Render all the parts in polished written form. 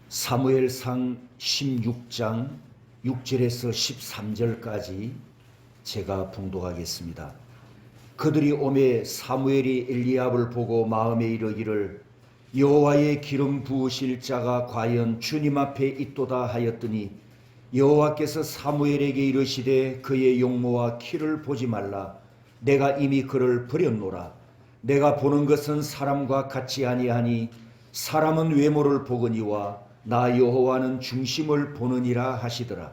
사무엘상 16장 6절에서 13절까지 제가 봉독하겠습니다. 그들이 오매 사무엘이 엘리압을 보고 마음에 이르기를 여호와의 기름 부으실 자가 과연 주님 앞에 있도다 하였더니 여호와께서 사무엘에게 이르시되 그의 용모와 키를 보지 말라. 내가 이미 그를 버렸노라. 내가 보는 것은 사람과 같지 아니하니 사람은 외모를 보거니와 나 여호와는 중심을 보느니라 하시더라.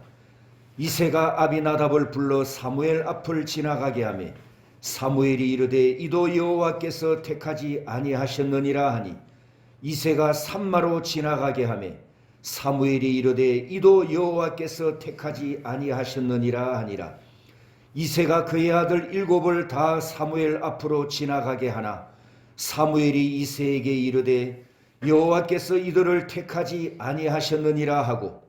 이새가 아비나답을 불러 사무엘 앞을 지나가게 하매 사무엘이 이르되 이도 여호와께서 택하지 아니하셨느니라 하니 이새가 산마로 지나가게 하매 사무엘이 이르되 이도 여호와께서 택하지 아니하셨느니라 하니라. 이새가 그의 아들 7을 다 사무엘 앞으로 지나가게 하나 사무엘이 이새에게 이르되 여호와께서 이들을 택하지 아니하셨느니라 하고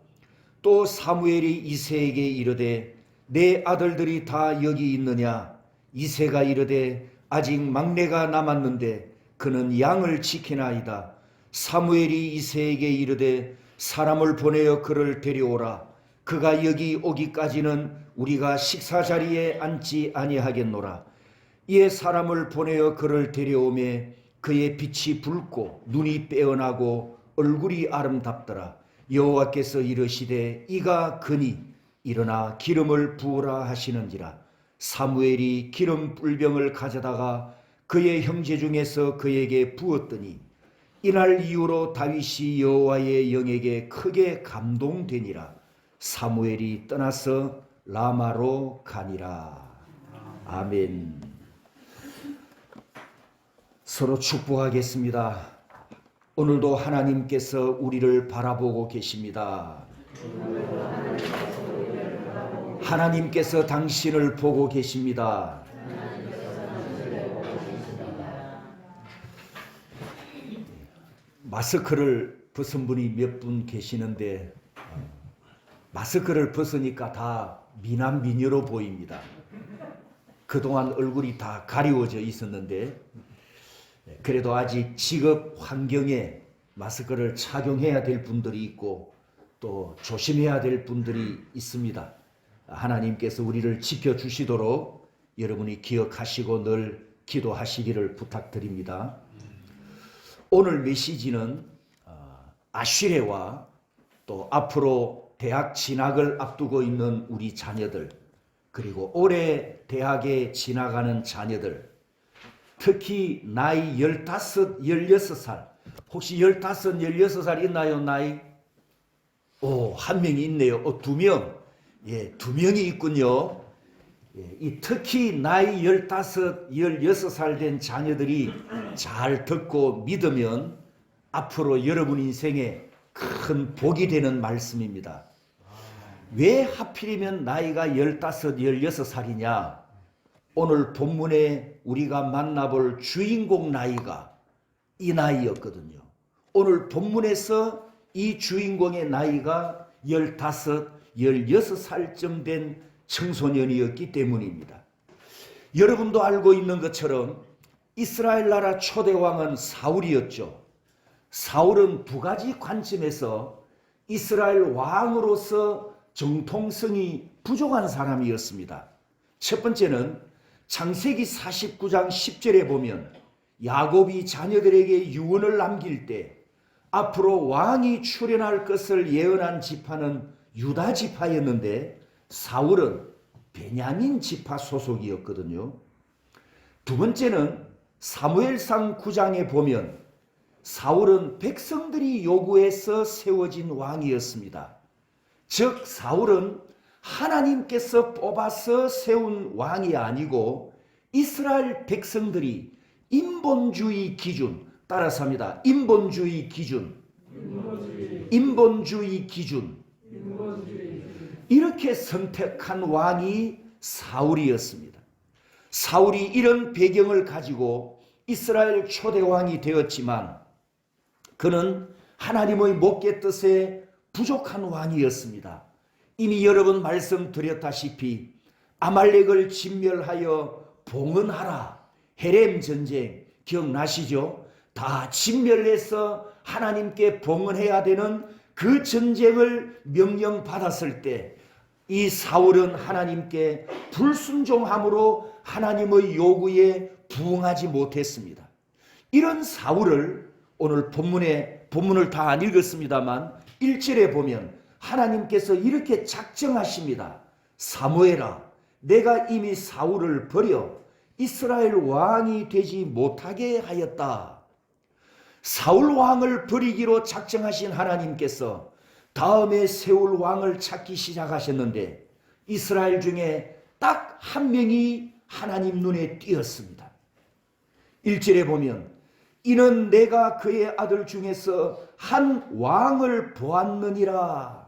또 사무엘이 이새에게 이르되 내 아들들이 다 여기 있느냐. 이새가 이르되 아직 막내가 남았는데 그는 양을 지키나이다. 사무엘이 이새에게 이르되 사람을 보내어 그를 데려오라. 그가 여기 오기까지는 우리가 식사 자리에 앉지 아니하겠노라. 이에 사람을 보내어 그를 데려오매 그의 빛이 붉고 눈이 빼어나고 얼굴이 아름답더라. 여호와께서 이르시되 이가 그니 일어나 기름을 부으라 하시는지라. 사무엘이 기름 뿔병을 가져다가 그의 형제 중에서 그에게 부었더니 이날 이후로 다윗이 여호와의 영에게 크게 감동되니라. 사무엘이 떠나서 라마로 가니라. 아멘. 서로 축복하겠습니다. 오늘도 하나님께서 우리를 바라보고 계십니다. 하나님께서 당신을 보고 계십니다. 마스크를 벗은 분이 몇 분 계시는데 마스크를 벗으니까 다 미남 미녀로 보입니다. 그동안 얼굴이 다 가리워져 있었는데 그래도 아직 직업 환경에 마스크를 착용해야 될 분들이 있고 또 조심해야 될 분들이 있습니다. 하나님께서 우리를 지켜주시도록 여러분이 기억하시고 늘 기도하시기를 부탁드립니다. 오늘 메시지는 아쉬레와 또 앞으로 대학 진학을 앞두고 있는 우리 자녀들, 그리고 올해 대학에 진학하는 자녀들, 특히 나이 15, 16살, 혹시 15, 16살 있나요? 나이? 한 명이 있네요. 2명. 예, 2명이 있군요. 예, 이 특히 나이 15, 16살 된 자녀들이 잘 듣고 믿으면 앞으로 여러분 인생에 큰 복이 되는 말씀입니다. 왜 하필이면 나이가 15, 16살이냐? 오늘 본문에 우리가 만나볼 주인공 나이가 이 나이였거든요. 오늘 본문에서 이 주인공의 나이가 15, 16살쯤 된 청소년이었기 때문입니다. 여러분도 알고 있는 것처럼 이스라엘 나라 초대왕은 사울이었죠. 사울은 두 가지 관점에서 이스라엘 왕으로서 정통성이 부족한 사람이었습니다. 첫 번째는 창세기 49장 10절에 보면 야곱이 자녀들에게 유언을 남길 때 앞으로 왕이 출현할 것을 예언한 지파는 유다 지파였는데 사울은 베냐민 지파 소속이었거든요. 두 번째는 사무엘상 9장에 보면 사울은 백성들이 요구해서 세워진 왕이었습니다. 즉 사울은 하나님께서 뽑아서 세운 왕이 아니고 이스라엘 백성들이 인본주의 기준, 따라서 합니다. 인본주의 기준. 이렇게 선택한 왕이 사울이었습니다. 사울이 이런 배경을 가지고 이스라엘 초대왕이 되었지만 그는 하나님의 목계 뜻에 부족한 왕이었습니다. 이미 여러 번 말씀드렸다시피 아말렉을 진멸하여 봉헌하라. 헤렘 전쟁 기억나시죠? 다 진멸해서 하나님께 봉헌해야 되는 그 전쟁을 명령받았을 때 이 사울은 하나님께 불순종함으로 하나님의 요구에 부응하지 못했습니다. 이런 사울을 오늘 본문을 다 안 읽었습니다만 1절에 보면 하나님께서 이렇게 작정하십니다. 사무엘아, 내가 이미 사울을 버려 이스라엘 왕이 되지 못하게 하였다. 사울 왕을 버리기로 작정하신 하나님께서 다음에 세울 왕을 찾기 시작하셨는데 이스라엘 중에 딱 한 명이 하나님 눈에 띄었습니다. 1절에 보면 이는 내가 그의 아들 중에서 한 왕을 보았느니라.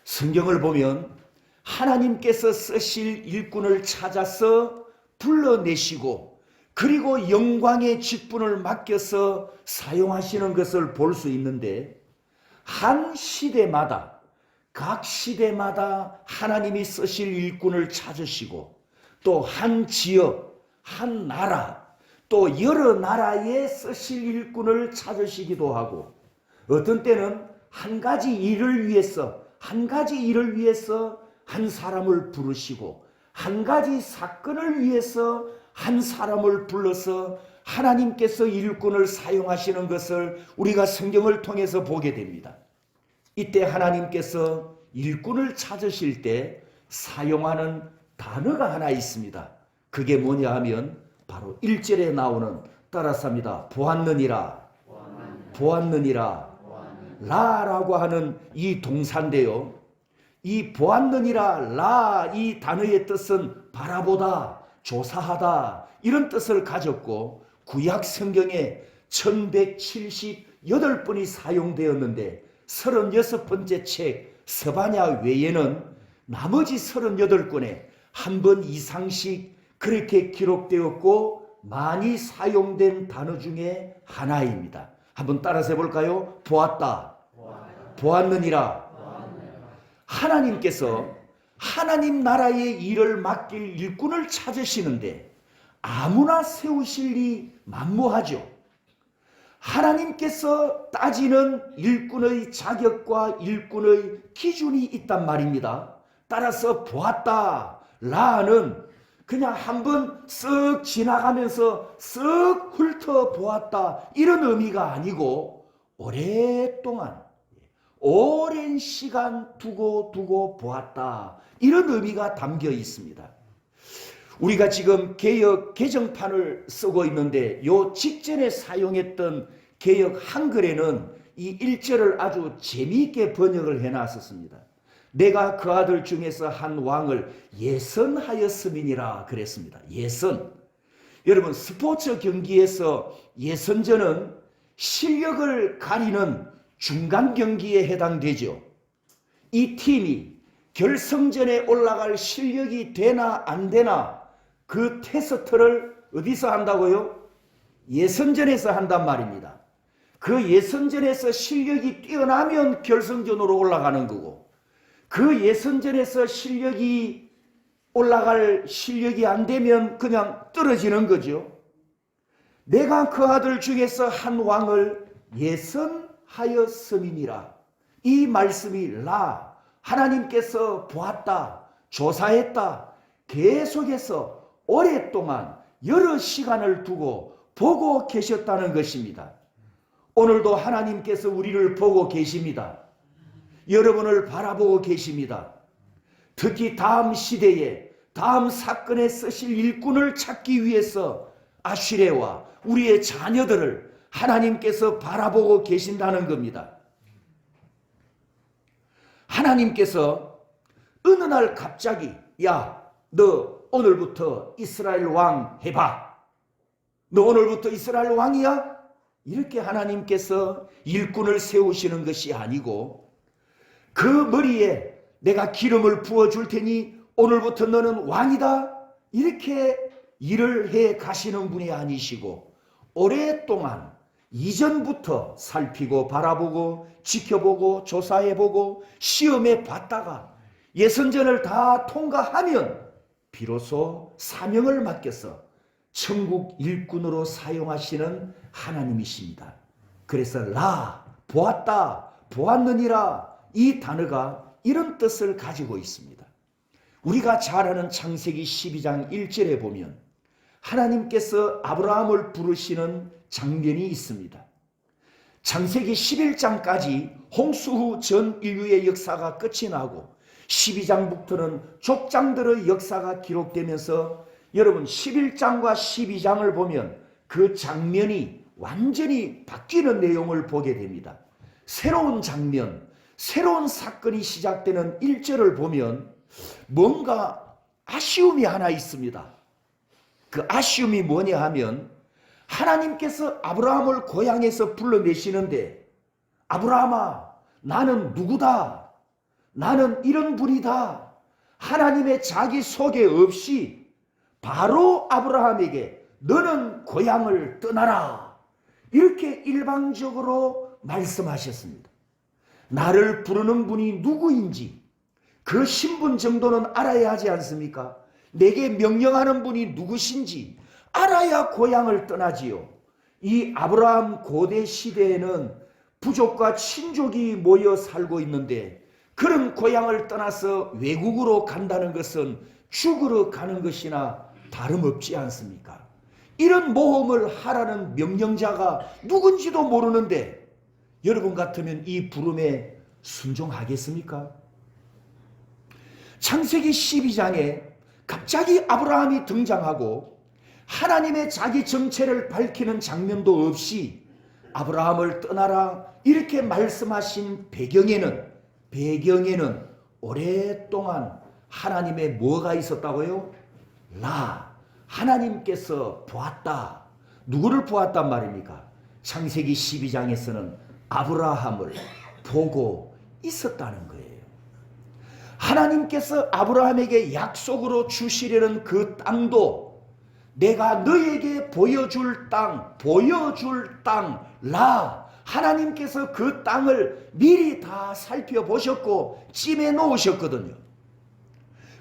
성경을 보면 하나님께서 쓰실 일꾼을 찾아서 불러내시고 그리고 영광의 직분을 맡겨서 사용하시는 것을 볼 수 있는데 한 시대마다 각 시대마다 하나님이 쓰실 일꾼을 찾으시고 또 한 지역, 한 나라, 또 여러 나라에 쓰실 일꾼을 찾으시기도 하고 어떤 때는 한 가지 일을 위해서 한 사람을 부르시고 한 가지 사건을 위해서 한 사람을 불러서 하나님께서 일꾼을 사용하시는 것을 우리가 성경을 통해서 보게 됩니다. 이때 하나님께서 일꾼을 찾으실 때 사용하는 단어가 하나 있습니다. 그게 뭐냐 하면 바로 1절에 나오는 따라서 합니다. 보았느니라. 라라고 하는 이 동사인데요. 이 보았느니라 라 이 단어의 뜻은 바라보다, 조사하다 이런 뜻을 가졌고 구약 성경에 1178번이 사용되었는데 36번째 책 스바냐 외에는 나머지 38권에 한 번 이상씩 그렇게 기록되었고 많이 사용된 단어 중에 하나입니다. 한번 따라서 해볼까요? 보았다. 보았느니라. 하나님께서 하나님 나라의 일을 맡길 일꾼을 찾으시는데 아무나 세우실 리 만무하죠. 하나님께서 따지는 일꾼의 자격과 일꾼의 기준이 있단 말입니다. 따라서 보았다 라는 그냥 한번 쓱 지나가면서 쓱 훑어보았다 이런 의미가 아니고 오랫동안 오랜 시간 두고 보았다 이런 의미가 담겨 있습니다. 우리가 지금 개역 개정판을 쓰고 있는데 요 직전에 사용했던 개역 한글에는 이 1절을 아주 재미있게 번역을 해놨었습니다. 내가 그 아들 중에서 한 왕을 예선하였음이니라 그랬습니다. 예선. 여러분 스포츠 경기에서 예선전은 실력을 가리는 중간 경기에 해당되죠. 이 팀이 결승전에 올라갈 실력이 되나 안 되나 그 테스트를 어디서 한다고요? 예선전에서 한단 말입니다. 그 예선전에서 실력이 뛰어나면 결승전으로 올라가는 거고 그 예선전에서 실력이 올라갈 실력이 안 되면 그냥 떨어지는 거죠. 내가 그 아들 중에서 한 왕을 예선하였음이니라. 이 말씀이 라 하나님께서 보았다, 조사했다, 계속해서 오랫동안 여러 시간을 두고 보고 계셨다는 것입니다. 오늘도 하나님께서 우리를 보고 계십니다. 여러분을 바라보고 계십니다. 특히 다음 시대에 다음 사건에 쓰실 일꾼을 찾기 위해서 아슈레와 우리의 자녀들을 하나님께서 바라보고 계신다는 겁니다. 하나님께서 어느 날 갑자기 야, 너 오늘부터 이스라엘 왕 해봐. 너 오늘부터 이스라엘 왕이야? 이렇게 하나님께서 일꾼을 세우시는 것이 아니고 그 머리에 내가 기름을 부어줄 테니 오늘부터 너는 왕이다. 이렇게 일을 해 가시는 분이 아니시고 오랫동안 이전부터 살피고 바라보고 지켜보고 조사해보고 시험해 봤다가 예선전을 다 통과하면 비로소 사명을 맡겨서 천국 일꾼으로 사용하시는 하나님이십니다. 그래서 라 보았다 보았느니라, 이 단어가 이런 뜻을 가지고 있습니다. 우리가 잘 아는 창세기 12장 1절에 보면 하나님께서 아브라함을 부르시는 장면이 있습니다. 창세기 11장까지 홍수 후 전 인류의 역사가 끝이 나고 12장부터는 족장들의 역사가 기록되면서 여러분 11장과 12장을 보면 그 장면이 완전히 바뀌는 내용을 보게 됩니다. 새로운 장면, 새로운 사건이 시작되는 1절을 보면 뭔가 아쉬움이 하나 있습니다. 그 아쉬움이 뭐냐 하면 하나님께서 아브라함을 고향에서 불러내시는데 아브라함아, 나는 누구다? 나는 이런 분이다. 하나님의 자기 소개 없이 바로 아브라함에게 너는 고향을 떠나라, 이렇게 일방적으로 말씀하셨습니다. 나를 부르는 분이 누구인지 그 신분 정도는 알아야 하지 않습니까? 내게 명령하는 분이 누구신지 알아야 고향을 떠나지요. 이 아브라함 고대 시대에는 부족과 친족이 모여 살고 있는데 그런 고향을 떠나서 외국으로 간다는 것은 죽으러 가는 것이나 다름없지 않습니까? 이런 모험을 하라는 명령자가 누군지도 모르는데 여러분 같으면 이 부름에 순종하겠습니까? 창세기 12장에 갑자기 아브라함이 등장하고 하나님의 자기 정체를 밝히는 장면도 없이 아브라함을 떠나라 이렇게 말씀하신 배경에는 오랫동안 하나님의 뭐가 있었다고요? 하나님께서 보았다. 누구를 보았단 말입니까? 창세기 12장에서는 아브라함을 보고 있었다는 거예요. 하나님께서 아브라함에게 약속으로 주시려는 그 땅도 내가 너에게 보여줄 땅, 하나님께서 그 땅을 미리 다 살펴보셨고 찜해 놓으셨거든요.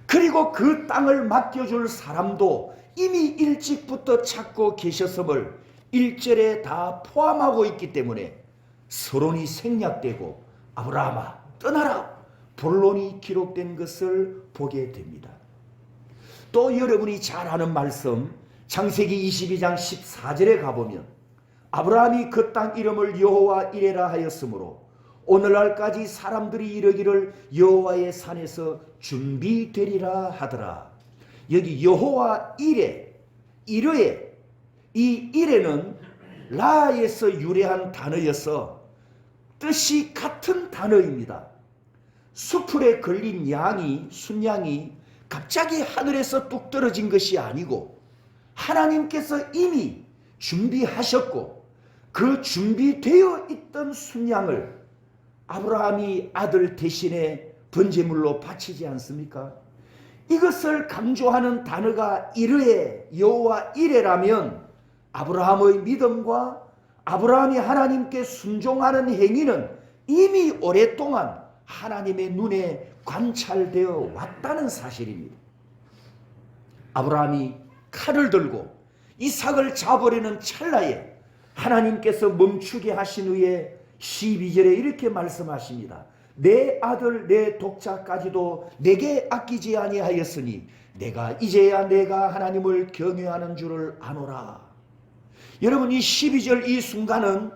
그리고 그 땅을 맡겨줄 사람도 이미 일찍부터 찾고 계셨음을 1절에 다 포함하고 있기 때문에 서론이 생략되고 아브라함아 떠나라 본론이 기록된 것을 보게 됩니다. 또 여러분이 잘 아는 말씀 창세기 22장 14절에 가보면 아브라함이 그 땅 이름을 여호와 이레라 하였으므로 오늘날까지 사람들이 이르기를 여호와의 산에서 준비되리라 하더라. 여기 여호와 이레, 이 이레는 라에서 유래한 단어여서 뜻이 같은 단어입니다. 수풀에 걸린 순양이 갑자기 하늘에서 뚝 떨어진 것이 아니고 하나님께서 이미 준비하셨고 그 준비되어 있던 순양을 아브라함이 아들 대신에 번제물로 바치지 않습니까? 이것을 강조하는 단어가 여호와 이레라면 아브라함의 믿음과 아브라함이 하나님께 순종하는 행위는 이미 오랫동안 하나님의 눈에 관찰되어 왔다는 사실입니다. 아브라함이 칼을 들고 이삭을 잡으려는 찰나에 하나님께서 멈추게 하신 후에 12절에 이렇게 말씀하십니다. 내 아들 내 독자까지도 내게 아끼지 아니하였으니 이제야 내가 하나님을 경외하는 줄을 아노라. 여러분 이 12절 이 순간은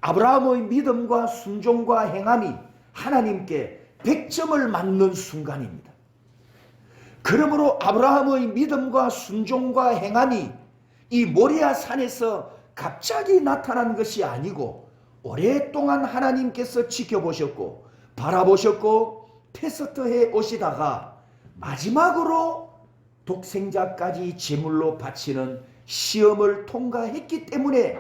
아브라함의 믿음과 순종과 행함이 하나님께 100점을 맞는 순간입니다. 그러므로 아브라함의 믿음과 순종과 행함이 이 모리아 산에서 갑자기 나타난 것이 아니고 오랫동안 하나님께서 지켜보셨고 바라보셨고 테스트해 오시다가 마지막으로 독생자까지 제물로 바치는 시험을 통과했기 때문에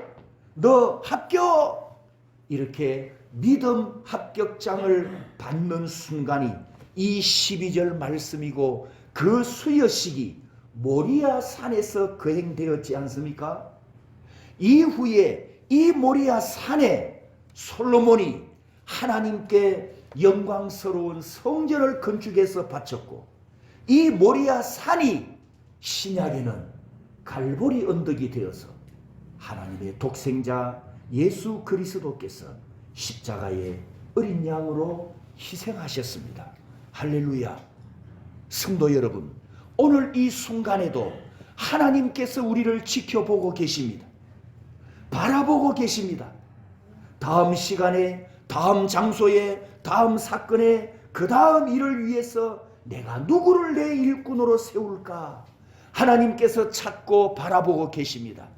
너 합격! 이렇게 믿음 합격장을 받는 순간이 이 12절 말씀이고 그 수여식이 모리아 산에서 거행되었지 않습니까? 이후에 이 모리아 산에 솔로몬이 하나님께 영광스러운 성전을 건축해서 바쳤고 이 모리아 산이 신약에는 갈보리 언덕이 되어서 하나님의 독생자 예수 그리스도께서 십자가에 어린 양으로 희생하셨습니다. 할렐루야. 성도 여러분, 오늘 이 순간에도 하나님께서 우리를 지켜보고 계십니다. 바라보고 계십니다. 다음 시간에, 다음 장소에, 다음 사건에, 그 다음 일을 위해서 내가 누구를 내 일꾼으로 세울까? 하나님께서 찾고 바라보고 계십니다.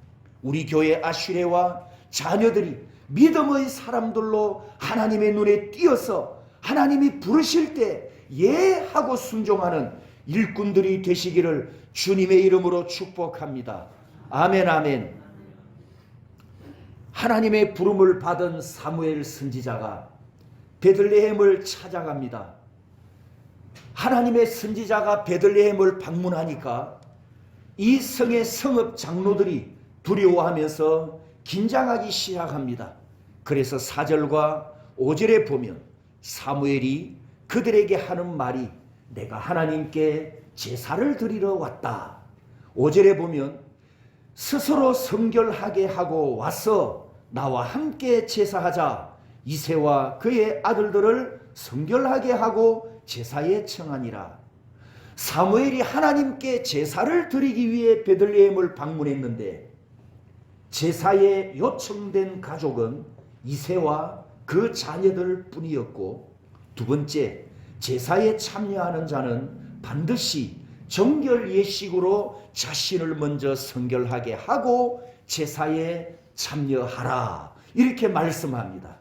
우리 교회 아슈레와 자녀들이 믿음의 사람들로 하나님의 눈에 띄어서 하나님이 부르실 때 예 하고 순종하는 일꾼들이 되시기를 주님의 이름으로 축복합니다. 아멘, 아멘. 하나님의 부름을 받은 사무엘 선지자가 베들레헴을 찾아갑니다. 하나님의 선지자가 베들레헴을 방문하니까 이 성의 성읍 장로들이 두려워하면서 긴장하기 시작합니다. 그래서 4절과 5절에 보면 사무엘이 그들에게 하는 말이 내가 하나님께 제사를 드리러 왔다. 5절에 보면 스스로 성결하게 하고 와서 나와 함께 제사하자. 이새와 그의 아들들을 성결하게 하고 제사에 청하니라. 사무엘이 하나님께 제사를 드리기 위해 베들레헴을 방문했는데 제사에 요청된 가족은 이새와 그 자녀들 뿐이었고, 두 번째, 제사에 참여하는 자는 반드시 정결 예식으로 자신을 먼저 성결하게 하고 제사에 참여하라. 이렇게 말씀합니다.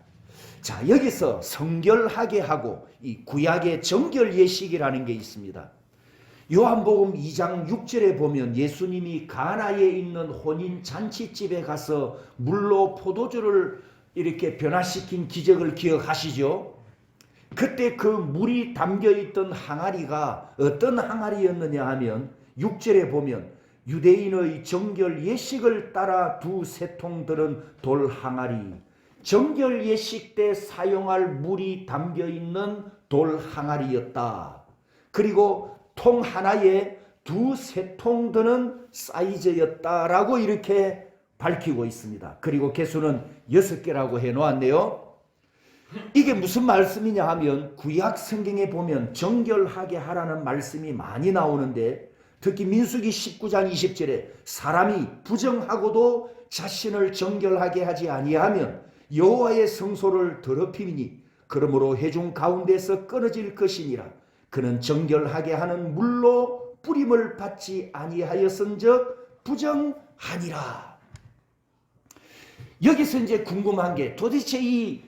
자, 여기서 성결하게 하고 이 구약의 정결 예식이라는 게 있습니다. 요한복음 2장 6절에 보면 예수님이 가나에 있는 혼인 잔치집에 가서 물로 포도주를 이렇게 변화시킨 기적을 기억하시죠? 그때 그 물이 담겨있던 항아리가 어떤 항아리였느냐 하면 6절에 보면 유대인의 정결 예식을 따라 두 세통들은 돌 항아리, 정결 예식 때 사용할 물이 담겨있는 돌 항아리였다. 그리고 통 하나에 두 세통 드는 사이즈였다라고 이렇게 밝히고 있습니다. 그리고 개수는 6개라고 해놓았네요. 이게 무슨 말씀이냐 하면 구약 성경에 보면 정결하게 하라는 말씀이 많이 나오는데 특히 민수기 19장 20절에 사람이 부정하고도 자신을 정결하게 하지 아니하면 여호와의 성소를 더럽히니 그러므로 회중 가운데서 끊어질 것이니라. 그는 정결하게 하는 물로 뿌림을 받지 아니하였은즉 부정하니라. 여기서 이제 궁금한 게 도대체 이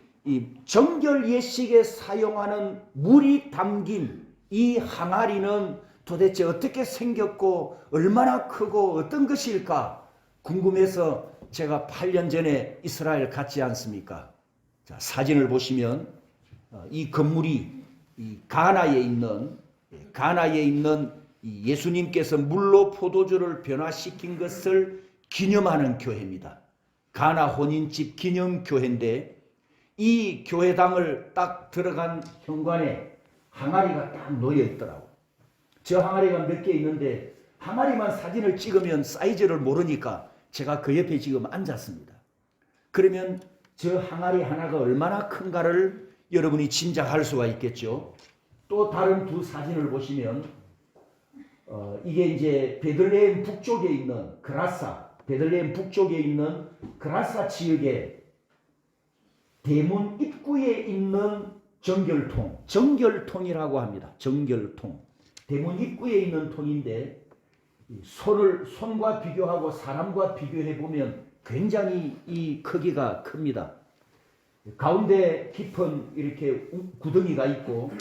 정결 예식에 사용하는 물이 담긴 이 항아리는 도대체 어떻게 생겼고 얼마나 크고 어떤 것일까 궁금해서 제가 8년 전에 이스라엘 갔지 않습니까? 자, 사진을 보시면 이 건물이 이 가나에 있는 이 예수님께서 물로 포도주를 변화시킨 것을 기념하는 교회입니다. 가나 혼인집 기념 교회인데 이 교회당을 딱 들어간 현관에 항아리가 딱 놓여 있더라고. 저 항아리가 몇 개 있는데 항아리만 사진을 찍으면 사이즈를 모르니까 제가 그 옆에 지금 앉았습니다. 그러면 저 항아리 하나가 얼마나 큰가를 여러분이 짐작할 수가 있겠죠. 또 다른 두 사진을 보시면 이게 이제 베들레헴 북쪽에 있는 베들레헴 북쪽에 있는 그라사 지역의 대문 입구에 있는 정결통이라고 합니다. 정결통. 대문 입구에 있는 통인데 손과 비교하고 사람과 비교해 보면 굉장히 이 크기가 큽니다. 가운데 깊은 이렇게 구덩이가 있고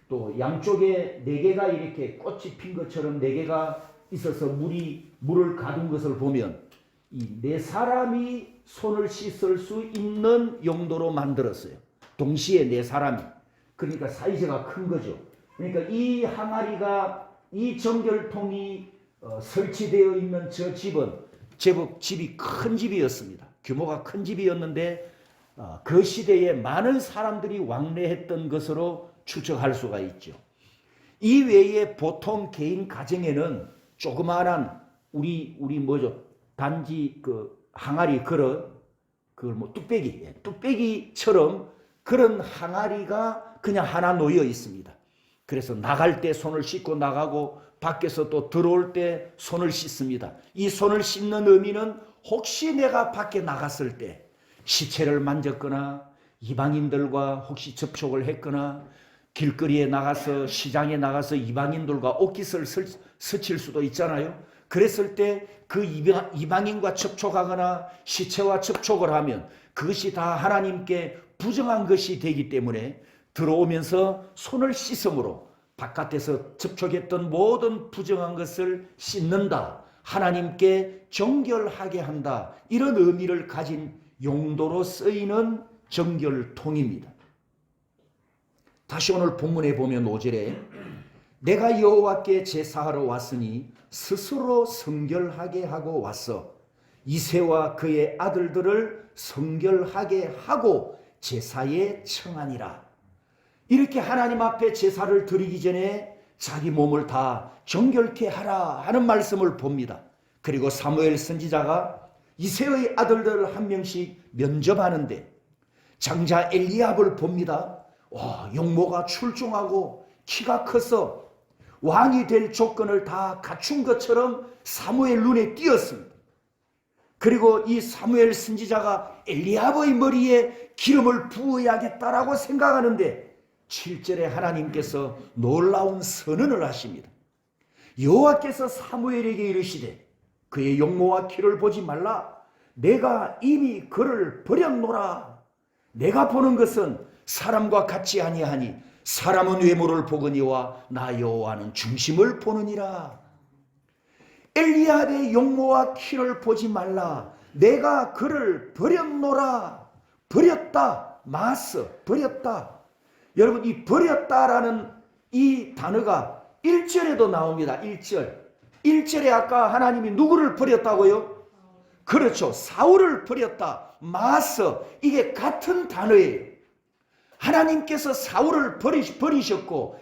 또 양쪽에 4개가 이렇게 꽃이 핀 것처럼 4개가 있어서 물을 가둔 것을 보면 이 4사람이 손을 씻을 수 있는 용도로 만들었어요. 동시에 4사람이. 그러니까 사이즈가 큰 거죠. 그러니까 이 항아리가 이 정결통이 설치되어 있는 저 집은 제법 집이 큰 집이었습니다. 규모가 큰 집이었는데 그 시대에 많은 사람들이 왕래했던 것으로 추측할 수가 있죠. 이 외에 보통 개인 가정에는 조그마한 우리 뭐죠? 단지 그 항아리 그릇 그 뭐 뚝배기처럼 그런 항아리가 그냥 하나 놓여 있습니다. 그래서 나갈 때 손을 씻고 나가고 밖에서 또 들어올 때 손을 씻습니다. 이 손을 씻는 의미는 혹시 내가 밖에 나갔을 때 시체를 만졌거나 이방인들과 혹시 접촉을 했거나 길거리에 나가서 시장에 나가서 이방인들과 옷깃을 스칠 수도 있잖아요. 그랬을 때 그 이방인과 접촉하거나 시체와 접촉을 하면 그것이 다 하나님께 부정한 것이 되기 때문에 들어오면서 손을 씻음으로 바깥에서 접촉했던 모든 부정한 것을 씻는다. 하나님께 정결하게 한다. 이런 의미를 가진 용도로 쓰이는 정결통입니다. 다시 오늘 본문에 보면 5절에 내가 여호와께 제사하러 왔으니 스스로 성결하게 하고 왔어. 이새와 그의 아들들을 성결하게 하고 제사에 청하니라. 이렇게 하나님 앞에 제사를 드리기 전에 자기 몸을 다 정결케 하라 하는 말씀을 봅니다. 그리고 사무엘 선지자가 이새의 아들들 한 명씩 면접하는데 장자 엘리압을 봅니다. 와, 용모가 출중하고 키가 커서 왕이 될 조건을 다 갖춘 것처럼 사무엘 눈에 띄었습니다. 그리고 이 사무엘 선지자가 엘리압의 머리에 기름을 부어야겠다라고 생각하는데 7절에 하나님께서 놀라운 선언을 하십니다. 여호와께서 사무엘에게 이르시되 그의 용모와 키를 보지 말라. 내가 이미 그를 버렸노라. 내가 보는 것은 사람과 같지 아니하니 사람은 외모를 보거니와 나 여호와는 중심을 보느니라. 엘리압의 용모와 키를 보지 말라. 내가 그를 버렸노라. 버렸다. 마스 버렸다. 여러분, 이 버렸다라는 이 단어가 1절에도 나옵니다. 1절에 아까 하나님이 누구를 버렸다고요? 그렇죠. 사울을 버렸다. 마스, 이게 같은 단어예요. 하나님께서 사울을 버리셨고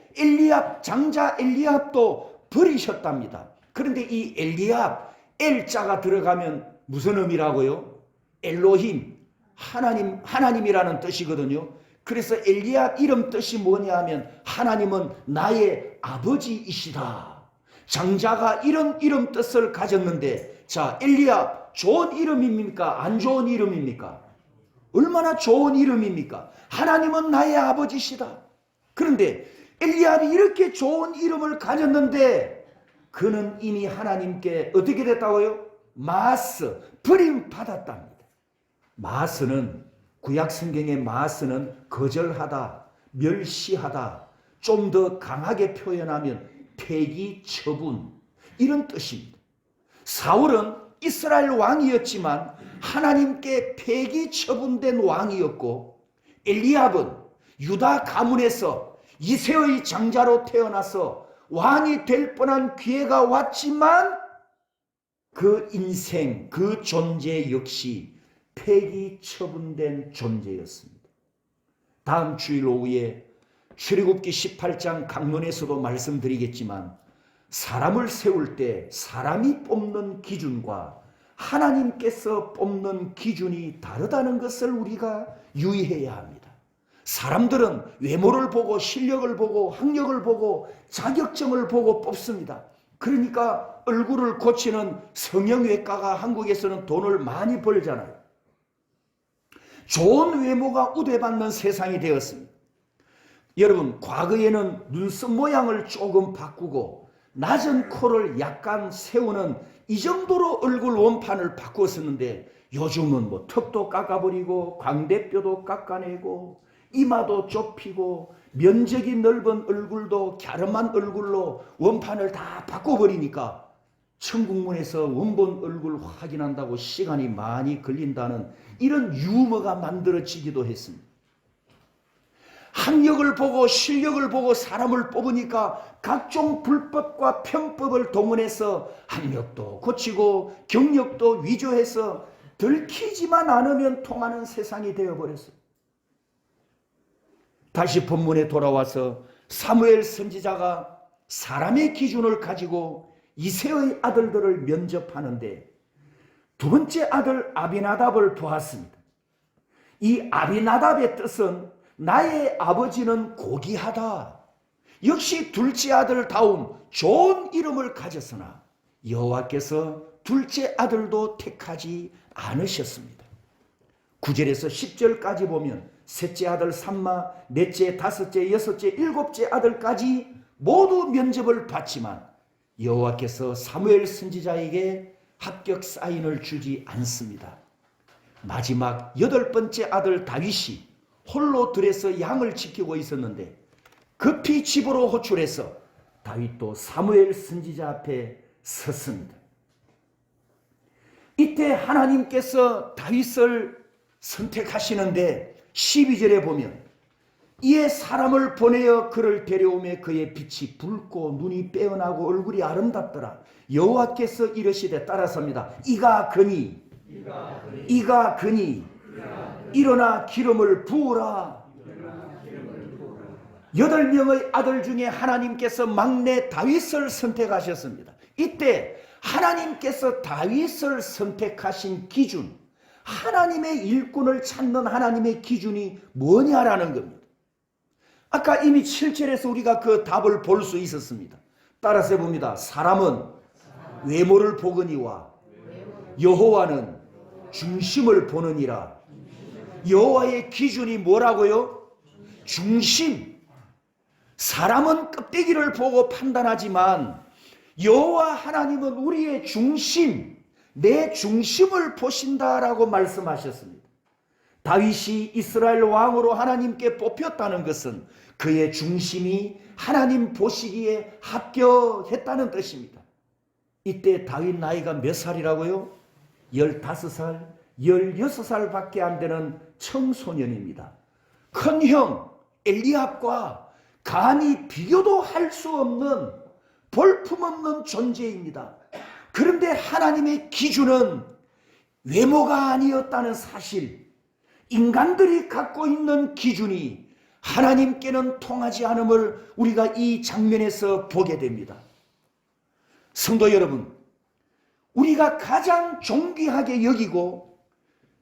장자 엘리압도 버리셨답니다. 그런데 이 엘리압, 엘자가 들어가면 무슨 의미라고요? 엘로힘, 하나님이라는 뜻이거든요. 그래서 엘리압 이름 뜻이 뭐냐 하면 하나님은 나의 아버지이시다. 장자가 이런 이름 뜻을 가졌는데, 자, 엘리압 좋은 이름입니까? 안 좋은 이름입니까? 얼마나 좋은 이름입니까? 하나님은 나의 아버지시다. 그런데 엘리압이 이렇게 좋은 이름을 가졌는데 그는 이미 하나님께 어떻게 됐다고요? 마스, 버림받았답니다. 마스는, 구약 성경의 마스는 거절하다, 멸시하다, 좀 더 강하게 표현하면 폐기, 처분, 이런 뜻입니다. 사울은 이스라엘 왕이었지만 하나님께 폐기 처분된 왕이었고, 엘리압은 유다 가문에서 이새의 장자로 태어나서 왕이 될 뻔한 기회가 왔지만 그 인생, 그 존재 역시 폐기 처분된 존재였습니다. 다음 주일 오후에 출애굽기 18장 강론에서도 말씀드리겠지만 사람을 세울 때 사람이 뽑는 기준과 하나님께서 뽑는 기준이 다르다는 것을 우리가 유의해야 합니다. 사람들은 외모를 보고 실력을 보고 학력을 보고 자격증을 보고 뽑습니다. 그러니까 얼굴을 고치는 성형외과가 한국에서는 돈을 많이 벌잖아요. 좋은 외모가 우대받는 세상이 되었습니다. 여러분, 과거에는 눈썹 모양을 조금 바꾸고 낮은 코를 약간 세우는 이 정도로 얼굴 원판을 바꿨었는데 요즘은 뭐 턱도 깎아버리고 광대뼈도 깎아내고 이마도 좁히고 면적이 넓은 얼굴도 갸름한 얼굴로 원판을 다 바꿔버리니까 천국문에서 원본 얼굴 확인한다고 시간이 많이 걸린다는 이런 유머가 만들어지기도 했습니다. 학력을 보고 실력을 보고 사람을 뽑으니까 각종 불법과 편법을 동원해서 학력도 고치고 경력도 위조해서 들키지만 않으면 통하는 세상이 되어버렸어요. 다시 본문에 돌아와서 사무엘 선지자가 사람의 기준을 가지고 이새의 아들들을 면접하는데 두 번째 아들 아비나답을 보았습니다. 이 아비나답의 뜻은 나의 아버지는 고귀하다. 역시 둘째 아들다움 좋은 이름을 가졌으나 여호와께서 둘째 아들도 택하지 않으셨습니다. 9절에서 10절까지 보면 셋째 아들 삼마, 넷째, 다섯째, 여섯째, 일곱째 아들까지 모두 면접을 봤지만 여호와께서 사무엘 선지자에게 합격 사인을 주지 않습니다. 마지막 8번째 아들 다윗이 홀로 들에서 양을 지키고 있었는데 급히 집으로 호출해서 다윗도 사무엘 선지자 앞에 섰습니다. 이때 하나님께서 다윗을 선택하시는데 12절에 보면 이에 사람을 보내어 그를 데려오매 그의 빛이 붉고 눈이 빼어나고 얼굴이 아름답더라. 여호와께서 이르시되 따라섭니다. 이가 그니 일어나 기름을 부으라. 8명의 아들 중에 하나님께서 막내 다윗을 선택하셨습니다. 이때 하나님께서 다윗을 선택하신 기준, 하나님의 일꾼을 찾는 하나님의 기준이 뭐냐라는 겁니다. 아까 이미 7절에서 우리가 그 답을 볼 수 있었습니다. 따라서 봅니다. 사람은 외모를 보거니와 여호와는 중심을 보느니라. 여호와의 기준이 뭐라고요? 중심. 사람은 껍데기를 보고 판단하지만 여호와 하나님은 우리의 중심, 내 중심을 보신다라고 말씀하셨습니다. 다윗이 이스라엘 왕으로 하나님께 뽑혔다는 것은 그의 중심이 하나님 보시기에 합격했다는 뜻입니다. 이때 다윗 나이가 몇 살이라고요? 15살, 16살밖에 안 되는 청소년입니다. 큰 형 엘리압과 감히 비교도 할 수 없는 볼품없는 존재입니다. 그런데 하나님의 기준은 외모가 아니었다는 사실, 인간들이 갖고 있는 기준이 하나님께는 통하지 않음을 우리가 이 장면에서 보게 됩니다. 성도 여러분, 우리가 가장 존귀하게 여기고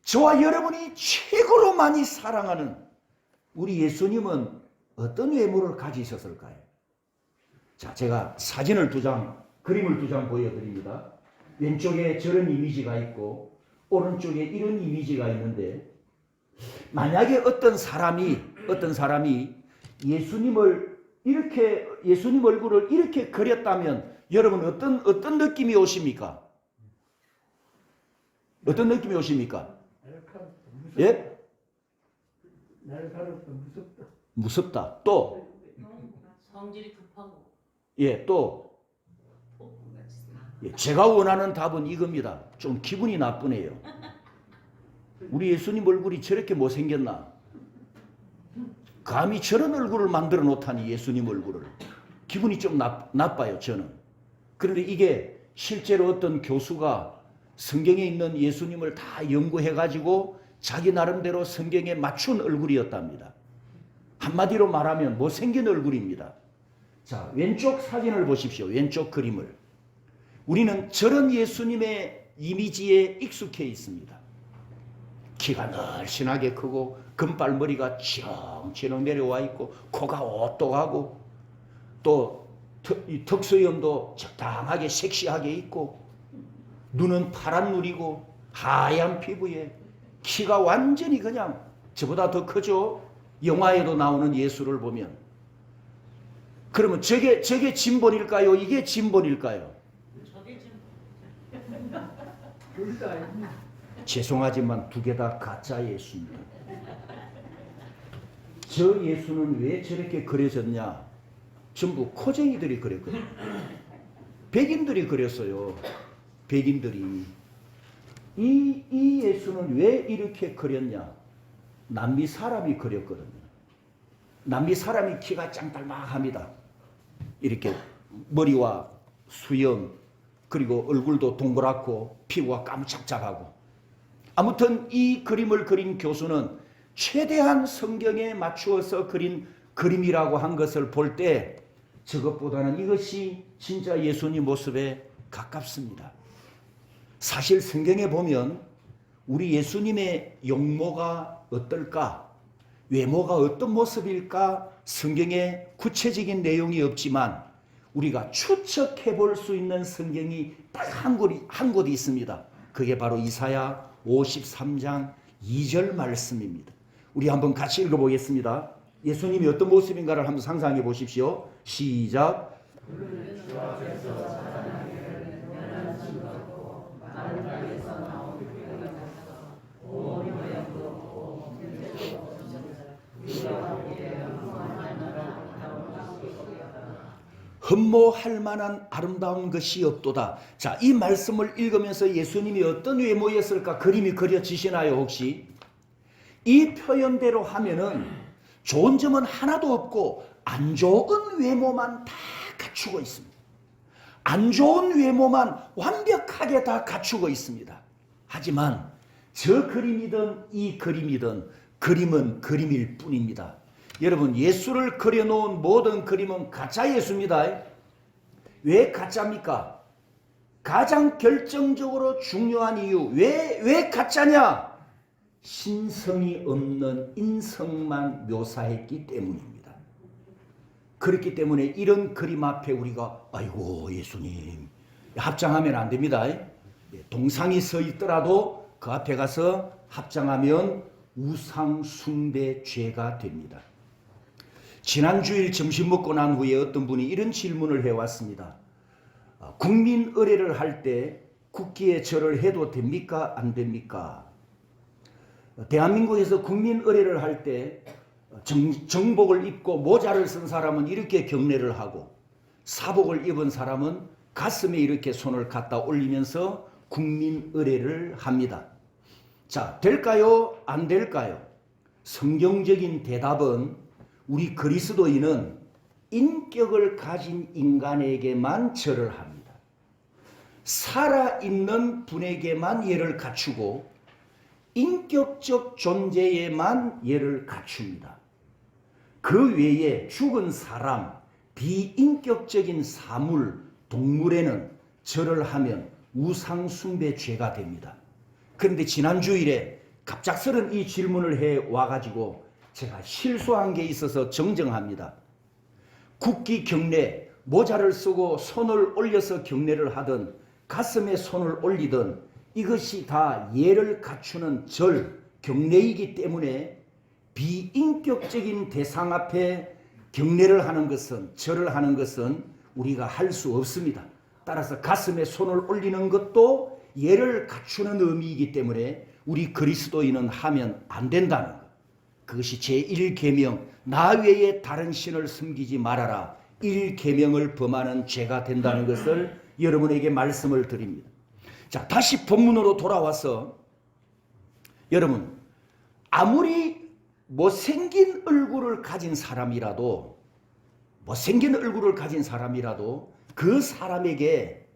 저와 여러분이 최고로 많이 사랑하는 우리 예수님은 어떤 외모를 가지셨을까요? 자, 제가 사진을 2장, 그림을 2장 보여드립니다. 왼쪽에 저런 이미지가 있고 오른쪽에 이런 이미지가 있는데, 만약에 어떤 사람이 예수님 얼굴을 이렇게 그렸다면 여러분 어떤 느낌이 오십니까? 어떤 느낌이 오십니까? 예? 날카롭다, 무섭다. 무섭다. 또 성질이 급하고. 예, 또 예, 제가 원하는 답은 이겁니다. 좀 기분이 나쁘네요. 우리 예수님 얼굴이 저렇게 못생겼나? 감히 저런 얼굴을 만들어 놓다니, 예수님 얼굴을. 기분이 좀 나빠요, 저는. 그런데 이게 실제로 어떤 교수가 성경에 있는 예수님을 다 연구해가지고 자기 나름대로 성경에 맞춘 얼굴이었답니다. 한마디로 말하면 못생긴 얼굴입니다. 자, 왼쪽 사진을 보십시오. 왼쪽 그림을. 우리는 저런 예수님의 이미지에 익숙해 있습니다. 키가 날씬하게 크고 금발머리가 치렁치렁 내려와 있고 코가 오똑하고 또 턱수염도 적당하게 섹시하게 있고 눈은 파란 눈이고 하얀 피부에 키가 완전히 그냥 저보다 더 크죠. 영화에도 나오는 예수를 보면. 그러면 저게 진본일까요? 이게 진본일까요? 저게 좀 둘 다 아닙니다. 죄송하지만 2개 다 가짜 예수입니다. 저 예수는 왜 저렇게 그려졌냐? 전부 코쟁이들이 그렸거든요. 백인들이 그렸어요. 백인들이. 이 예수는 왜 이렇게 그렸냐? 남미 사람이 그렸거든요. 남미 사람이 키가 짱달막합니다. 이렇게 머리와 수염, 그리고 얼굴도 동그랗고 피부가 깜짝짝하고. 아무튼 이 그림을 그린 교수는 최대한 성경에 맞추어서 그린 그림이라고 한 것을 볼 때 저것보다는 이것이 진짜 예수님 모습에 가깝습니다. 사실 성경에 보면 우리 예수님의 용모가 어떨까? 외모가 어떤 모습일까? 성경에 구체적인 내용이 없지만 우리가 추측해 볼 수 있는 성경이 딱 한 곳이 있습니다. 그게 바로 이사야 53장 2절 말씀입니다. 우리 한번 같이 읽어보겠습니다. 예수님이 어떤 모습인가를 한번 상상해 보십시오. 시작. 흠모할 만한 아름다운 것이 없도다. 자, 이 말씀을 읽으면서 예수님이 어떤 외모였을까 그림이 그려지시나요 혹시? 이 표현대로 하면은 좋은 점은 하나도 없고 안 좋은 외모만 다 갖추고 있습니다. 안 좋은 외모만 완벽하게 다 갖추고 있습니다. 하지만 저 그림이든 이 그림이든 그림은 그림일 뿐입니다. 여러분, 예수를 그려놓은 모든 그림은 가짜 예수입니다. 왜 가짜입니까? 가장 결정적으로 중요한 이유, 왜 가짜냐? 신성이 없는 인성만 묘사했기 때문입니다. 그렇기 때문에 이런 그림 앞에 우리가 아이고 예수님 합장하면 안 됩니다. 동상이 서 있더라도 그 앞에 가서 합장하면 우상 숭배 죄가 됩니다. 지난 주일 점심 먹고 난 후에 어떤 분이 이런 질문을 해왔습니다. 국민 의례를 할 때 국기에 절을 해도 됩니까? 안 됩니까? 대한민국에서 국민 의례를 할 때 정복을 입고 모자를 쓴 사람은 이렇게 경례를 하고 사복을 입은 사람은 가슴에 이렇게 손을 갖다 올리면서 국민 의례를 합니다. 자, 될까요? 안 될까요? 성경적인 대답은 우리 그리스도인은 인격을 가진 인간에게만 절을 합니다. 살아있는 분에게만 예를 갖추고 인격적 존재에만 예를 갖춥니다. 그 외에 죽은 사람, 비인격적인 사물, 동물에는 절을 하면 우상숭배 죄가 됩니다. 그런데 지난 주일에 갑작스런 이 질문을 해 와가지고 제가 실수한 게 있어서 정정합니다. 국기 경례, 모자를 쓰고 손을 올려서 경례를 하든 가슴에 손을 올리든 이것이 다 예를 갖추는 절, 경례이기 때문에 비인격적인 대상 앞에 경례를 하는 것은, 절을 하는 것은 우리가 할 수 없습니다. 따라서 가슴에 손을 올리는 것도 예를 갖추는 의미이기 때문에 우리 그리스도인은 하면 안 된다는 것. 그것이 제1계명 나 외에 다른 신을 섬기지 말아라. 1계명을 범하는 죄가 된다는 것을 여러분에게 말씀을 드립니다. 자, 다시 본문으로 돌아와서 여러분, 아무리 못생긴 얼굴을 가진 사람이라도 그 사람에게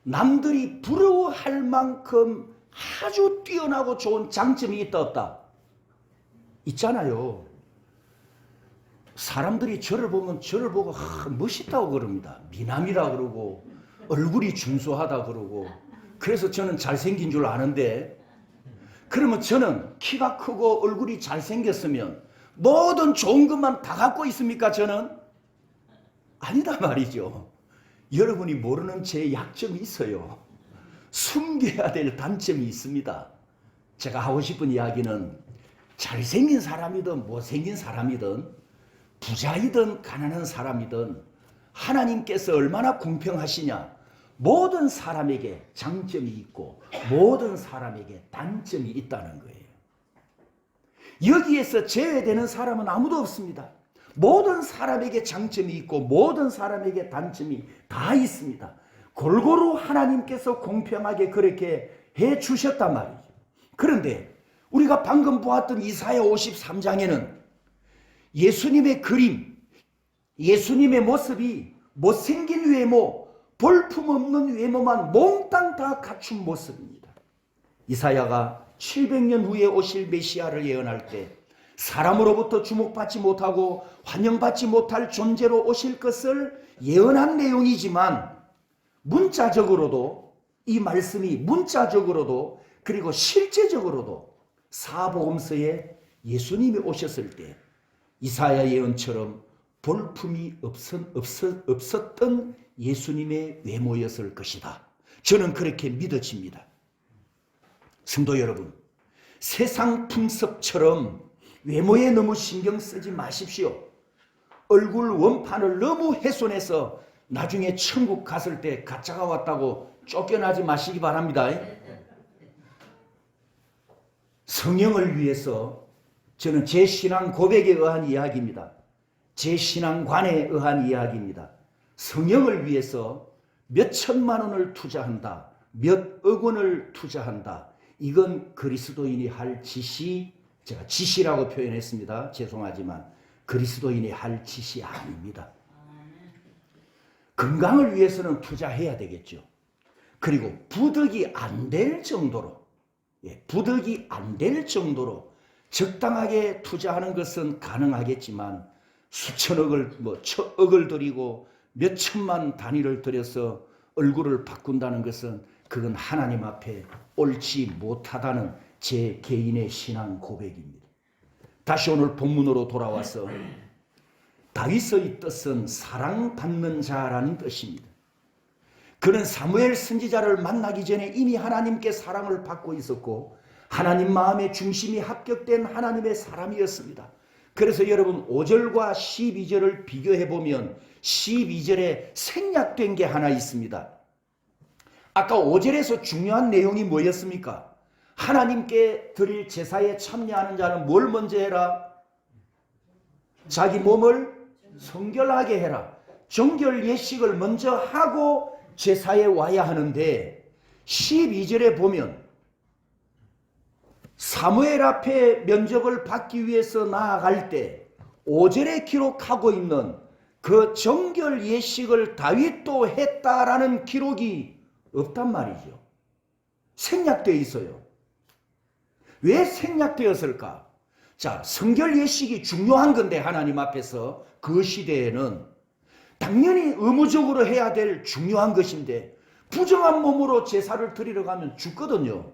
남들이 부러워할 만큼 아주 뛰어나고 좋은 장점이 있다 없다? 있잖아요. 사람들이 저를 보면 저를 보고 멋있다고 그럽니다. 미남이라 그러고 얼굴이 준수하다 그러고. 그래서 저는 잘생긴 줄 아는데, 그러면 저는 키가 크고 얼굴이 잘생겼으면 모든 좋은 것만 다 갖고 있습니까? 저는 아니다 말이죠. 여러분이 모르는 제 약점이 있어요. 숨겨야 될 단점이 있습니다. 제가 하고 싶은 이야기는 잘생긴 사람이든 못생긴 사람이든 부자이든 가난한 사람이든 하나님께서 얼마나 공평하시냐. 모든 사람에게 장점이 있고 모든 사람에게 단점이 있다는 거예요. 여기에서 제외되는 사람은 아무도 없습니다. 모든 사람에게 장점이 있고 모든 사람에게 단점이 다 있습니다. 골고루 하나님께서 공평하게 그렇게 해 주셨단 말이죠. 그런데 우리가 방금 보았던 이사야 53장에는 예수님의 그림, 예수님의 모습이 못생긴 외모, 볼품없는 외모만 몽땅 다 갖춘 모습입니다. 이사야가 700년 후에 오실 메시아를 예언할 때 사람으로부터 주목받지 못하고 환영받지 못할 존재로 오실 것을 예언한 내용이지만 문자적으로도 이 말씀이 문자적으로도 그리고 실제적으로도 사복음서에 예수님이 오셨을 때 이사야 예언처럼 볼품이 없었던 예수님의 외모였을 것이다. 저는 그렇게 믿어집니다. 성도 여러분, 세상 풍습처럼 외모에 너무 신경 쓰지 마십시오. 얼굴 원판을 너무 훼손해서 나중에 천국 갔을 때 가짜가 왔다고 쫓겨나지 마시기 바랍니다. 성령을 위해서 저는 제 신앙 고백에 의한 이야기입니다. 제 신앙관에 의한 이야기입니다. 성령을 위해서 몇 천만 원을 투자한다, 몇 억 원을 투자한다. 이건 그리스도인이 할 짓이, 제가 짓이라고 표현했습니다. 죄송하지만 그리스도인이 할 짓이 아닙니다. 건강을 위해서는 투자해야 되겠죠. 그리고 부득이 안 될 정도로, 부득이 안 될 정도로 적당하게 투자하는 것은 가능하겠지만 수천억을, 억을 들이고 몇 천만 단위를 들여서 얼굴을 바꾼다는 것은 그건 하나님 앞에 옳지 못하다는 제 개인의 신앙 고백입니다. 다시 오늘 본문으로 돌아와서 다윗의 뜻은 사랑받는 자라는 뜻입니다. 그는 사무엘 선지자를 만나기 전에 이미 하나님께 사랑을 받고 있었고 하나님 마음의 중심이 합격된 하나님의 사람이었습니다. 그래서 여러분 5절과 12절을 비교해 보면 12절에 생략된 게 하나 있습니다. 아까 5절에서 중요한 내용이 뭐였습니까? 하나님께 드릴 제사에 참여하는 자는 뭘 먼저 해라? 자기 몸을 성결하게 해라. 정결 예식을 먼저 하고 제사에 와야 하는데 12절에 보면 사무엘 앞에 면접을 받기 위해서 나아갈 때 5절에 기록하고 있는 그 정결 예식을 다윗도 했다라는 기록이 없단 말이죠. 생략되어 있어요. 왜 생략되었을까? 자, 성결 예식이 중요한 건데 하나님 앞에서 그 시대에는 당연히 의무적으로 해야 될 중요한 것인데 부정한 몸으로 제사를 드리러 가면 죽거든요.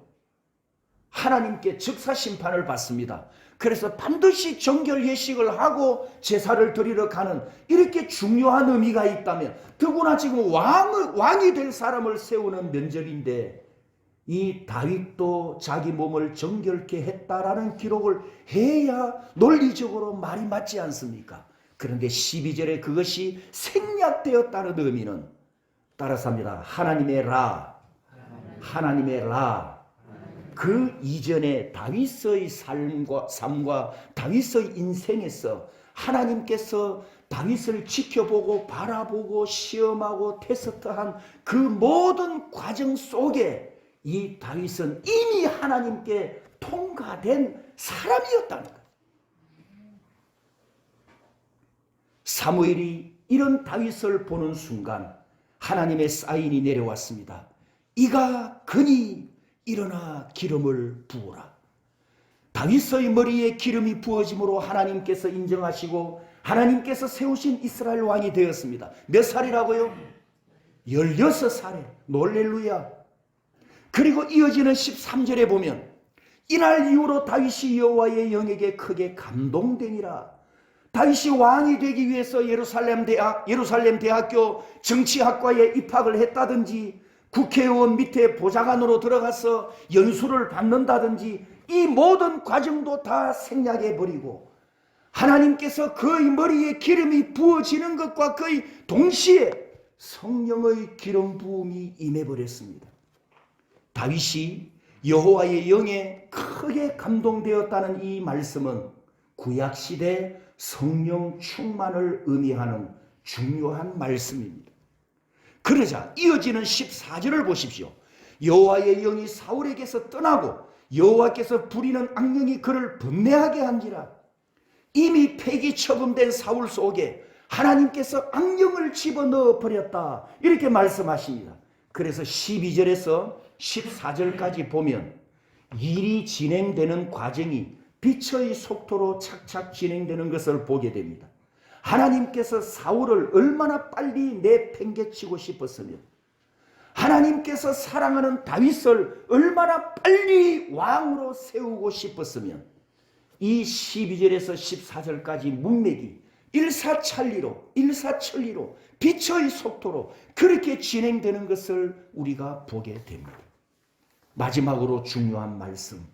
하나님께 즉사심판을 받습니다. 그래서 반드시 정결 예식을 하고 제사를 드리러 가는 이렇게 중요한 의미가 있다면 더구나 지금 왕이 될 사람을 세우는 면접인데 이 다윗도 자기 몸을 정결케 했다라는 기록을 해야 논리적으로 말이 맞지 않습니까? 그런데 12절에 그것이 생략되었다는 의미는 따라서 합니다. 하나님의 라, 그 이전에 다윗의 삶과 다윗의 인생에서 하나님께서 다윗을 지켜보고 바라보고 시험하고 테스트한 그 모든 과정 속에 이 다윗은 이미 하나님께 통과된 사람이었다는 거예요. 사무엘이 이런 다윗을 보는 순간 하나님의 사인이 내려왔습니다. 이가 그니 일어나 기름을 부으라. 다윗의 머리에 기름이 부어짐으로 하나님께서 인정하시고 하나님께서 세우신 이스라엘 왕이 되었습니다. 몇 살이라고요? 16살에 놀렐루야. 그리고 이어지는 13절에 보면 이날 이후로 다윗이 여호와의 영에게 크게 감동되니라. 다윗이 왕이 되기 위해서 예루살렘 대학교 정치학과에 입학을 했다든지 국회의원 밑에 보좌관으로 들어가서 연수를 받는다든지 이 모든 과정도 다 생략해버리고 하나님께서 그의 머리에 기름이 부어지는 것과 거의 동시에 성령의 기름 부음이 임해버렸습니다. 다윗이 여호와의 영에 크게 감동되었다는 이 말씀은 구약시대 성령 충만을 의미하는 중요한 말씀입니다. 그러자 이어지는 14절을 보십시오. 여호와의 영이 사울에게서 떠나고 여호와께서 부리는 악령이 그를 번뇌하게 한지라. 이미 폐기 처분된 사울 속에 하나님께서 악령을 집어넣어 버렸다. 이렇게 말씀하십니다. 그래서 12절에서 14절까지 보면 일이 진행되는 과정이 빛의 속도로 착착 진행되는 것을 보게 됩니다. 하나님께서 사울을 얼마나 빨리 내팽개치고 싶었으면 하나님께서 사랑하는 다윗을 얼마나 빨리 왕으로 세우고 싶었으면 이 12절에서 14절까지 문맥이 일사천리로 빛의 속도로 그렇게 진행되는 것을 우리가 보게 됩니다. 마지막으로 중요한 말씀,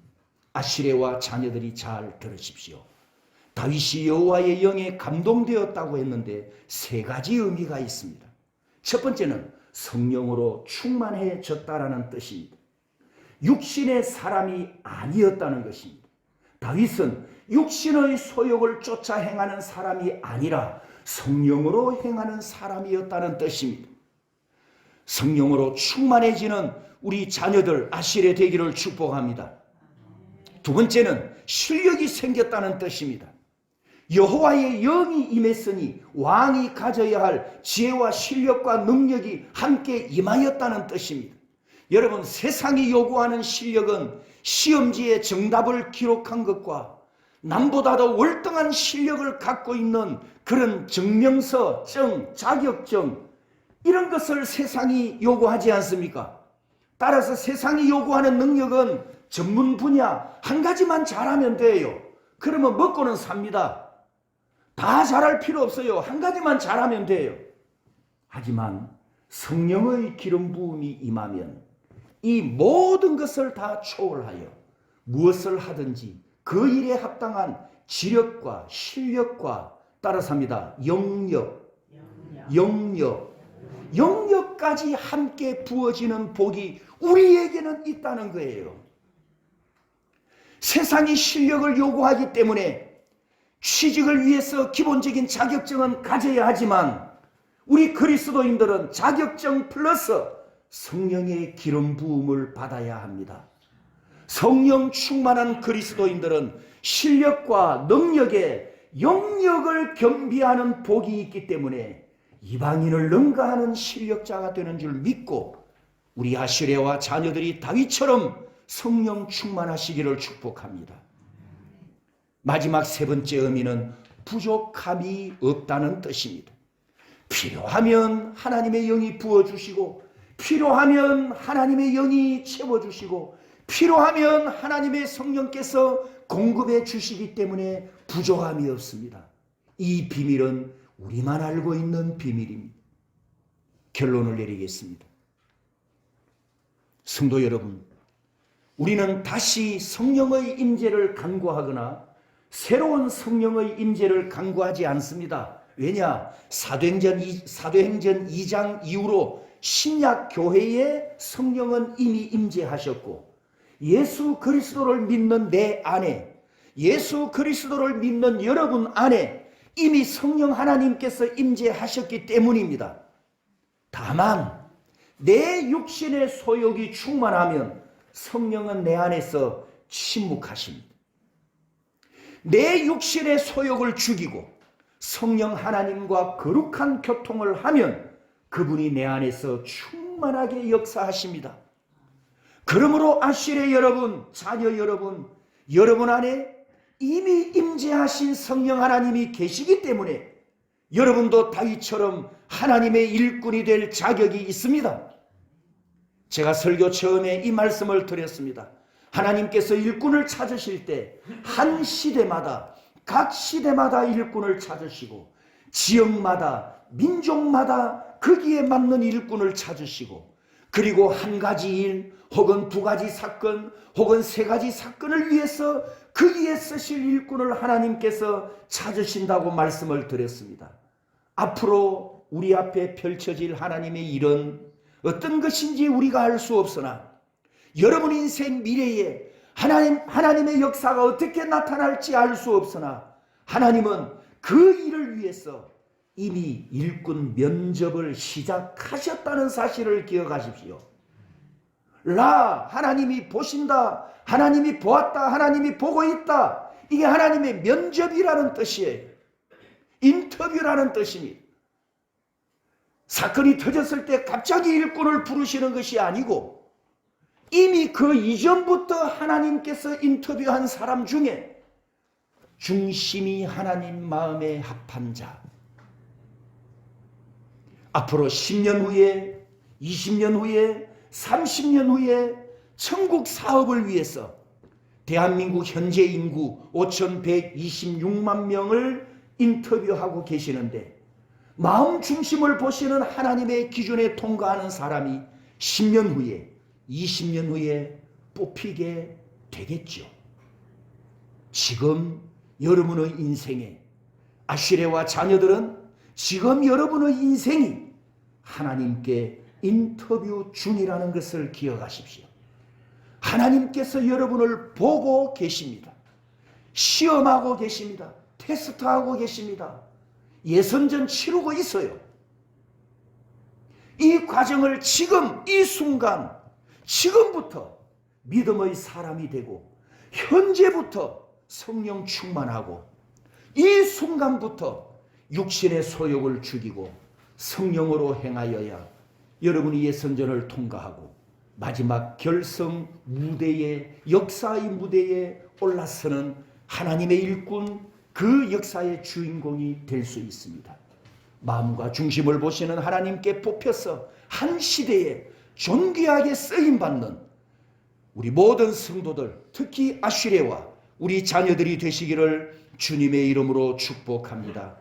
아시레와 자녀들이 잘 들으십시오. 다윗이 여호와의 영에 감동되었다고 했는데 세 가지 의미가 있습니다. 첫 번째는 성령으로 충만해졌다라는 뜻입니다. 육신의 사람이 아니었다는 것입니다. 다윗은 육신의 소욕을 쫓아 행하는 사람이 아니라 성령으로 행하는 사람이었다는 뜻입니다. 성령으로 충만해지는 우리 자녀들 아실에 되기를 축복합니다. 두 번째는 실력이 생겼다는 뜻입니다. 여호와의 영이 임했으니 왕이 가져야 할 지혜와 실력과 능력이 함께 임하였다는 뜻입니다. 여러분, 세상이 요구하는 실력은 시험지에 정답을 기록한 것과 남보다도 월등한 실력을 갖고 있는 그런 증명서, 자격증, 이런 것을 세상이 요구하지 않습니까? 따라서 세상이 요구하는 능력은 전문 분야 한 가지만 잘하면 돼요. 그러면 먹고는 삽니다. 다 잘할 필요 없어요. 한 가지만 잘하면 돼요. 하지만 성령의 기름 부음이 임하면 이 모든 것을 다 초월하여 무엇을 하든지 그 일에 합당한 지력과 실력과 따라서 합니다. 영역까지 함께 부어지는 복이 우리에게는 있다는 거예요. 세상이 실력을 요구하기 때문에 취직을 위해서 기본적인 자격증은 가져야 하지만 우리 그리스도인들은 자격증 플러스 성령의 기름 부음을 받아야 합니다. 성령 충만한 그리스도인들은 실력과 능력에 영역을 겸비하는 복이 있기 때문에 이방인을 능가하는 실력자가 되는 줄 믿고 우리 아시레와 자녀들이 다윗처럼 성령 충만하시기를 축복합니다. 마지막 세 번째 의미는 부족함이 없다는 뜻입니다. 필요하면 하나님의 영이 부어주시고 필요하면 하나님의 영이 채워주시고 필요하면 하나님의 성령께서 공급해 주시기 때문에 부족함이 없습니다. 이 비밀은 우리만 알고 있는 비밀입니다. 결론을 내리겠습니다. 성도 여러분, 우리는 다시 성령의 임재를 간구하거나 새로운 성령의 임재를 간구하지 않습니다. 왜냐? 사도행전 2장 이후로 신약 교회에 성령은 이미 임재하셨고 예수 그리스도를 믿는 내 안에, 예수 그리스도를 믿는 여러분 안에 이미 성령 하나님께서 임재하셨기 때문입니다. 다만 내 육신의 소욕이 충만하면 성령은 내 안에서 침묵하십니다. 내 육신의 소욕을 죽이고 성령 하나님과 거룩한 교통을 하면 그분이 내 안에서 충만하게 역사하십니다. 그러므로 아시레 여러분, 자녀 여러분, 여러분 안에 이미 임재하신 성령 하나님이 계시기 때문에 여러분도 다윗처럼 하나님의 일꾼이 될 자격이 있습니다. 제가 설교 처음에 이 말씀을 드렸습니다. 하나님께서 일꾼을 찾으실 때 한 시대마다 각 시대마다 일꾼을 찾으시고 지역마다 민족마다 거기에 맞는 일꾼을 찾으시고 그리고 한 가지 일 혹은 두 가지 사건 혹은 세 가지 사건을 위해서 거기에 쓰실 일꾼을 하나님께서 찾으신다고 말씀을 드렸습니다. 앞으로 우리 앞에 펼쳐질 하나님의 일은 어떤 것인지 우리가 알 수 없으나 여러분 인생 미래에 하나님의 역사가 어떻게 나타날지 알 수 없으나 하나님은 그 일을 위해서 이미 일꾼 면접을 시작하셨다는 사실을 기억하십시오. 하나님이 보신다, 하나님이 보았다, 하나님이 보고 있다. 이게 하나님의 면접이라는 뜻이에요. 인터뷰라는 뜻입니다. 사건이 터졌을 때 갑자기 일꾼을 부르시는 것이 아니고 이미 그 이전부터 하나님께서 인터뷰한 사람 중에 중심이 하나님 마음에 합한 자, 앞으로 10년 후에 20년 후에 30년 후에 천국 사업을 위해서 대한민국 현재 인구 5,126만 명을 인터뷰하고 계시는데 마음 중심을 보시는 하나님의 기준에 통과하는 사람이 10년 후에 20년 후에 뽑히게 되겠죠. 지금 여러분의 인생에 아슈레와 자녀들은 지금 여러분의 인생이 하나님께 인터뷰 중이라는 것을 기억하십시오. 하나님께서 여러분을 보고 계십니다. 시험하고 계십니다. 테스트하고 계십니다. 예선전 치르고 있어요. 이 과정을 지금 이 순간 지금부터 믿음의 사람이 되고 현재부터 성령 충만하고 이 순간부터 육신의 소욕을 죽이고 성령으로 행하여야 여러분이 예선전을 통과하고 마지막 결성 무대에 역사의 무대에 올라서는 하나님의 일꾼 그 역사의 주인공이 될 수 있습니다. 마음과 중심을 보시는 하나님께 뽑혀서 한 시대에 존귀하게 쓰임받는 우리 모든 성도들 특히 아슈레와 우리 자녀들이 되시기를 주님의 이름으로 축복합니다.